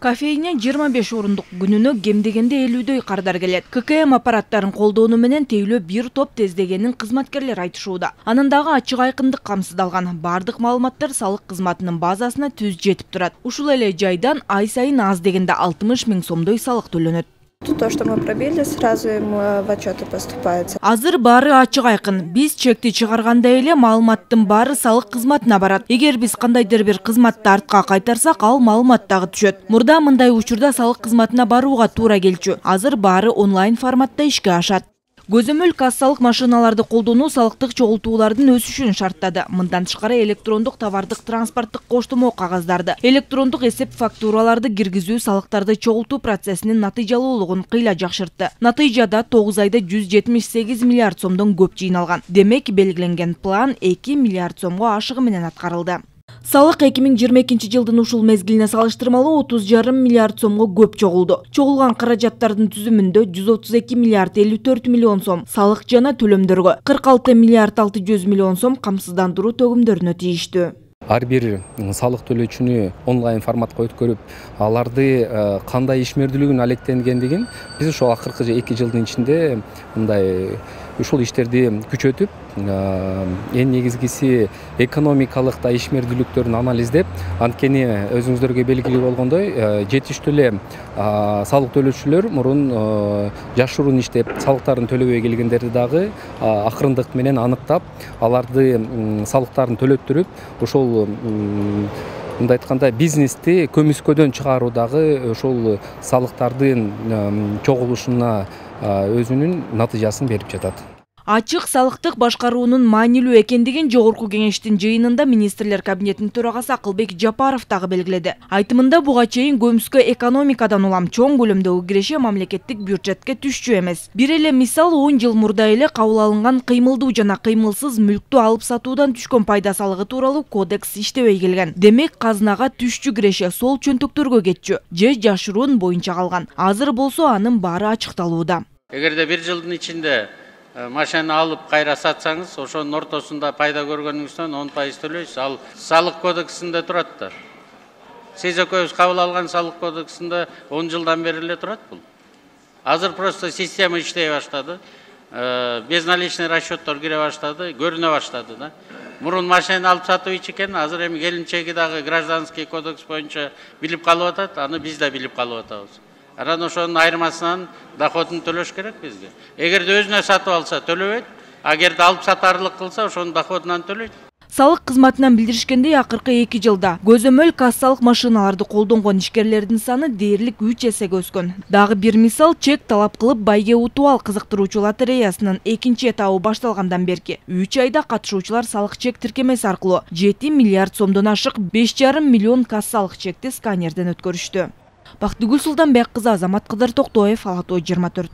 Кафейне 25 орундук күнүнө кем дегенде 50дөй кардар келет. ККМ аппараттарын колдоону менен тейлөө бир топ тездегенин кызматкерлер айтышууда. Анын дагы ачык айкындык камсыздалган. Бардык маалыматтар салык кызматынын базасына түз жетип турат. Ушул эле жайдан ай сайын аз дегенде 60 000 сомдой салык төлөнөт. То, что мы пробили, сразу им в отчеты поступает. Азыр баары ачык айкын. Биз чекти чыгарганда эле маалыматтын баары салык кызматына барат. Эгер биз кандайдыр бир кызматты артка кайтарсак, ал маалымат дагы түшөт. Мурда мындай учурда салык кызматына барууга туура келчү. Азыр баары онлайн форматта ишке ашат. Көзөмөл кассалык машиналарды колдонуу салыктык чогултуулардын өсүшүн шарттады. Мындан тышкары электрондук товардык транспорттук коштомо кагаздарды, электрондук эсеп фактураларды киргизүү салыктарды чогултуу процессинин натыйжалуулугун кыйла жакшыртты. Натыйжада 9 айда 178 миллиард сомдон көп жыйналган. Демек белгиленген план 2 миллиард сомго ашыгы менен аткарылды. Салык 2022 жылдын ушул мезгилине салыштырмалуу 30,5 миллиард сомго көп чогулду. Чогулган каражаттардын түзүмүндө 132 миллиард 54 миллион сом салык жана төлөмдөргө, 46 миллиард 600 миллион сом камсыздандыруу төгүмдөрүнө тийиштүү. Ар бир салык төлөөчүнү онлайн форматка өткөрүп, аларды кандай ишмердүүлүгүн алектенгендигин биз ошол акыркы 2 жылдын ичинде мындай ушул иштерди күчөтүп, эң негизгиси экономикалык да ишмердүүлүктөрүн анализдеп, анткени өзүңүздөргө белгилүү болгондой, жетиштүү эле салык төлөөчүлөр мурун жашыруун иштеп, салыктарын төлөбөй келгендерди дагы акырындык менен аныктап, аларды салыктарын төлөттүрүп, ошол мындай айтканда бизнести көмүскөдөн чыгаруудагы ошол салыктардын чогулушуна өзүнүн натыйжасын берип жатат. Ачык салыктык башкаруунун маанилүү экендигин жогорку кеңештин жыйынында министрлер кабинетинин төрагасы Акылбек Жапаров дагы белгиледи. Айтымында буга чейин көмүскө экономикадан улам чоң көлөмдөгү киреше мамлекеттик бюджетке түшчү эмес. Бир эле мисал 10 жыл мурда эле кабыл алынган кыймылдуу жана кыймылсыз мүлктү алып сатуудан түшкөн пайда салыгы тууралуу кодекс иштебей келген. Демек казынага түшчү киреше сол чөнтөктөргө кетчү же жашыруун боюнча калган. Азыр болсо анын баары ачыкталууда. Эгерде бир жылдын ичинде машина алып кайра сатсаңыз, ошонун ортосунда пайда көргөнүңүздөн 10% төлөйсүз. Ал салык кодексинде турат да. Сиз экөөбүз кабыл алган салык кодексинде 10 жылдан бери эле турат бул. Азыр просто система иштей баштады. Безналичный расчеттор кире баштады, көрүнө баштады да. Мурун машина алып сатып экен, азыр эми келинчеги дагы гражданский кодекс боюнча билип калып атат, аны биз да билип калып атабыз. Аран ошонун айырмасынан доходун төлөш керек бизге. Эгерде өзүнө сатып алса төлөбөйт, эгерде алып сатарлык кылса ошонун доходунан төлөйт. Салык кызматынан билдиришкендей, акыркы 2 жылда көзөмөл кассалык машиналарды колдонгон ишкерлердин саны дээрлик 3 эсеге өскөн. Дагы бир мисал, чек талап кылып байге утуп кызыктыруучу лотереясынын 2-чи этабы башталгандан берки 3 айда катышуучулар салык чек тиркемеси аркылуу 7 миллиард сомдон ашык 5,5 миллион кассалык чекти сканерден өткөрүштү. Бактыгүл Султанбек кызы, Азамат Кыдыр Токтоев, Ала Тоо 24.